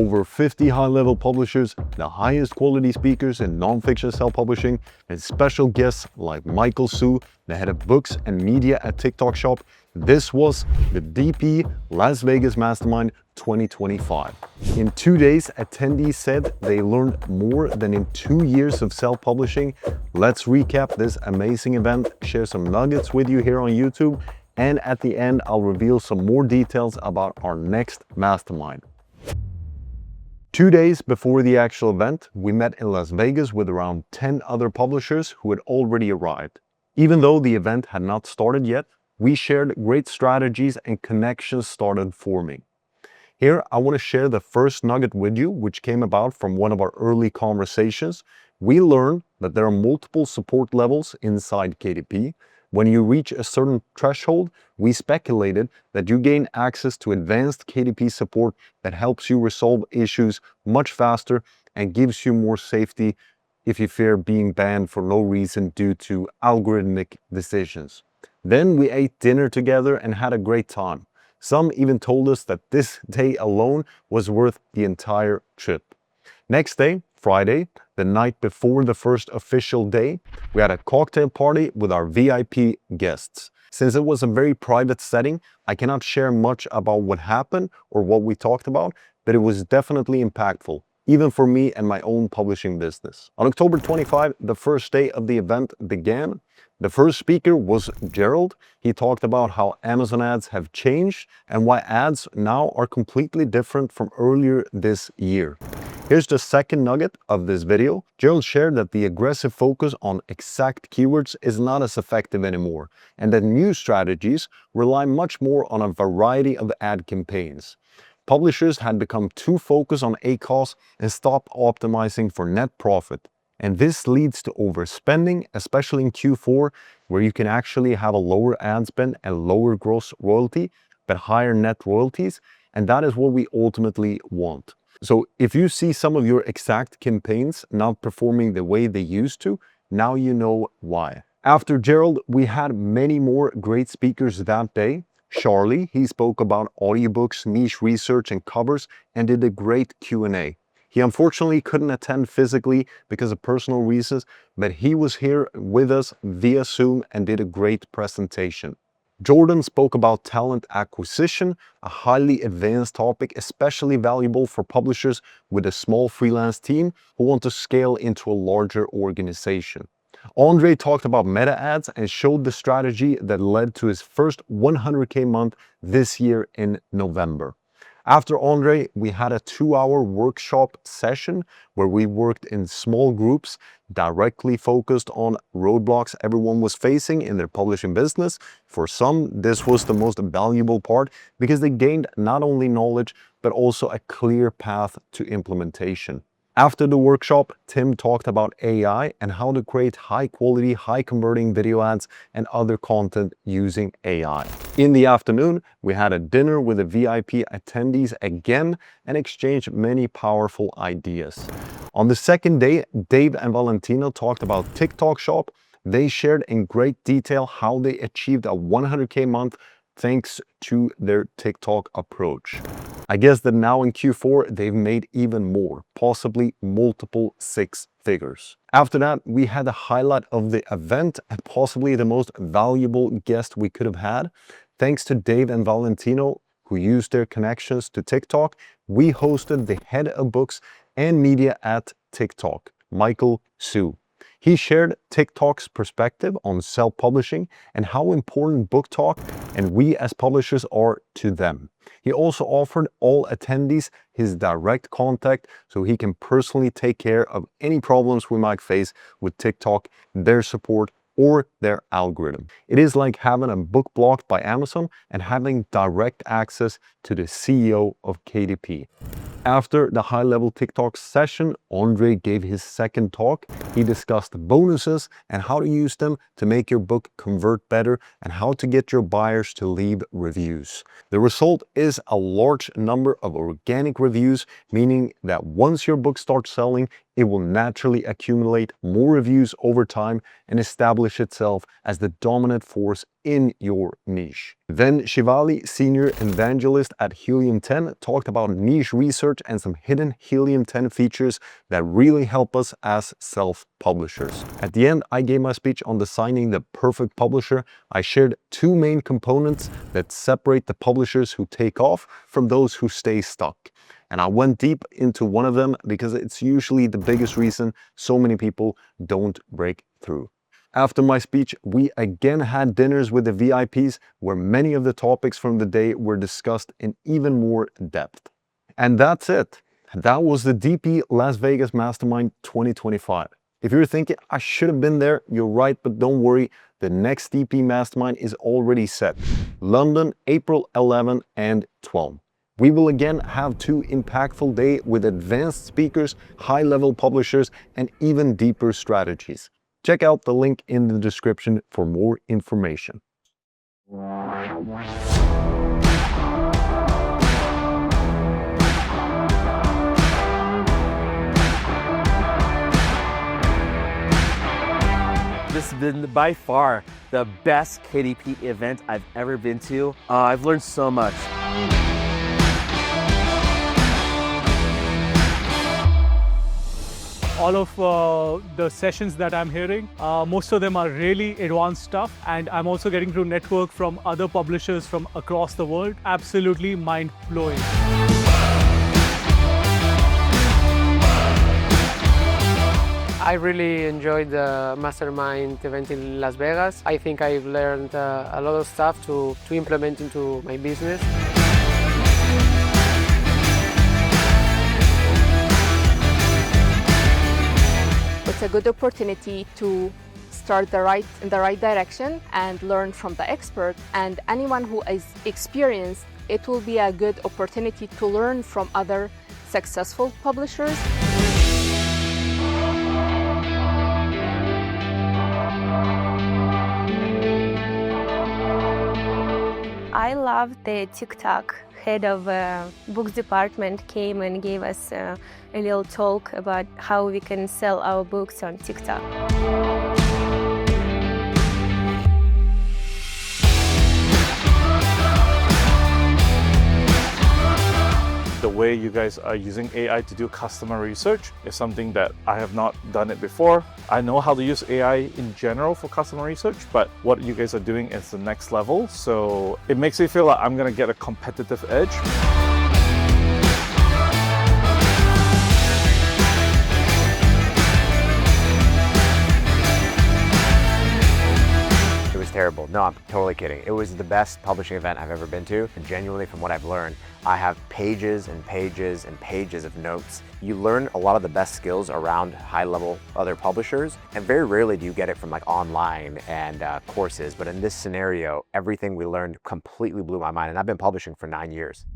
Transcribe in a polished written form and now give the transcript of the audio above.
over 50 high-level publishers, the highest quality speakers in non-fiction self-publishing, and special guests like Michael Su, the head of books and media at TikTok Shop. This was the DP Las Vegas Mastermind 2025. In 2 days, attendees said they learned more than in 2 years of self-publishing. Let's recap this amazing event, share some nuggets with you here on YouTube, and at the end, I'll reveal some more details about our next mastermind. 2 days before the actual event, we met in Las Vegas with around 10 other publishers who had already arrived. Even though the event had not started yet, we shared great strategies and connections started forming. Here, I want to share the first nugget with you, which came about from one of our early conversations. We learned that there are multiple support levels inside KDP. When you reach a certain threshold, we speculated that you gain access to advanced KDP support that helps you resolve issues much faster and gives you more safety if you fear being banned for no reason due to algorithmic decisions. Then we ate dinner together and had a great time. Some even told us that this day alone was worth the entire trip. Next day, Friday, the night before the first official day, we had a cocktail party with our VIP guests. Since it was a very private setting, I cannot share much about what happened or what we talked about, but it was definitely impactful, even for me and my own publishing business. On October 25, the first day of the event began. The first speaker was Gerald. He talked about how Amazon ads have changed and why ads now are completely different from earlier this year. Here's the second nugget of this video. Gerald shared that the aggressive focus on exact keywords is not as effective anymore, and that new strategies rely much more on a variety of ad campaigns. Publishers had become too focused on ACoS and stopped optimizing for net profit. And this leads to overspending, especially in Q4, where you can actually have a lower ad spend and lower gross royalty, but higher net royalties. And that is what we ultimately want. So if you see some of your exact campaigns not performing the way they used to, now you know why. After Gerald, we had many more great speakers that day. Charlie, he spoke about audiobooks, niche research, and covers, and did a great Q&A. He unfortunately couldn't attend physically because of personal reasons, but he was here with us via Zoom and did a great presentation. Jordan spoke about talent acquisition, a highly advanced topic, especially valuable for publishers with a small freelance team who want to scale into a larger organization. Andre talked about meta ads and showed the strategy that led to his first 100K month this year in November. After Andre, we had a 2-hour workshop session where we worked in small groups directly focused on roadblocks everyone was facing in their publishing business. For some, this was the most valuable part because they gained not only knowledge, but also a clear path to implementation. After the workshop, Tim talked about AI and how to create high-quality, high-converting video ads and other content using AI. In the afternoon, we had a dinner with the VIP attendees again and exchanged many powerful ideas. On the second day, Dave and Valentino talked about TikTok Shop. They shared in great detail how they achieved a 100K month thanks to their TikTok approach. I guess that now in Q4, they've made even more, possibly multiple 6 figures. After that, we had the highlight of the event and possibly the most valuable guest we could have had. Thanks to Dave and Valentino, who used their connections to TikTok, we hosted the head of books and media at TikTok, Michael Su. He shared TikTok's perspective on self-publishing and how important book talk and we as publishers are to them. He also offered all attendees his direct contact so he can personally take care of any problems we might face with TikTok, their support, or their algorithm. It is like having a book blocked by Amazon and having direct access to the CEO of KDP. After the high-level TikTok session, Andre gave his second talk. He discussed bonuses and how to use them to make your book convert better and how to get your buyers to leave reviews. The result is a large number of organic reviews, meaning that once your book starts selling, it will naturally accumulate more reviews over time and establish itself as the dominant force in your niche. Then Shivali, Senior Evangelist at Helium 10, talked about niche research and some hidden Helium 10 features that really help us as self-publishers. At the end, I gave my speech on designing the perfect publisher. I shared two main components that separate the publishers who take off from those who stay stuck. And I went deep into one of them because it's usually the biggest reason so many people don't break through. After my speech, we again had dinners with the VIPs where many of the topics from the day were discussed in even more depth. And that's it. That was the DP Las Vegas Mastermind 2025. If you're thinking, I should have been there, you're right, but don't worry. The next DP Mastermind is already set. London, April 11 and 12. We will again have two impactful days with advanced speakers, high-level publishers, and even deeper strategies. Check out the link in the description for more information. This has been by far the best KDP event I've ever been to. I've learned so much. All of the sessions that I'm hearing, most of them are really advanced stuff, and I'm also getting to network from other publishers from across the world. Absolutely mind-blowing. I really enjoyed the Mastermind event in Las Vegas. I think I've learned a lot of stuff to implement into my business. It's a good opportunity to start in the right direction and learn from the expert. And anyone who is experienced, it will be a good opportunity to learn from other successful publishers. I love the TikTok. Head of books department came and gave us a little talk about how we can sell our books on TikTok. The way you guys are using AI to do customer research is something that I have not done it before. I know how to use AI in general for customer research, but what you guys are doing is the next level. So it makes me feel like I'm gonna get a competitive edge. Terrible. No, I'm totally kidding. It was the best publishing event I've ever been to. And genuinely, from what I've learned, I have pages and pages and pages of notes. You learn a lot of the best skills around high-level other publishers, and very rarely do you get it from like online and courses. But in this scenario, everything we learned completely blew my mind. And I've been publishing for 9 years.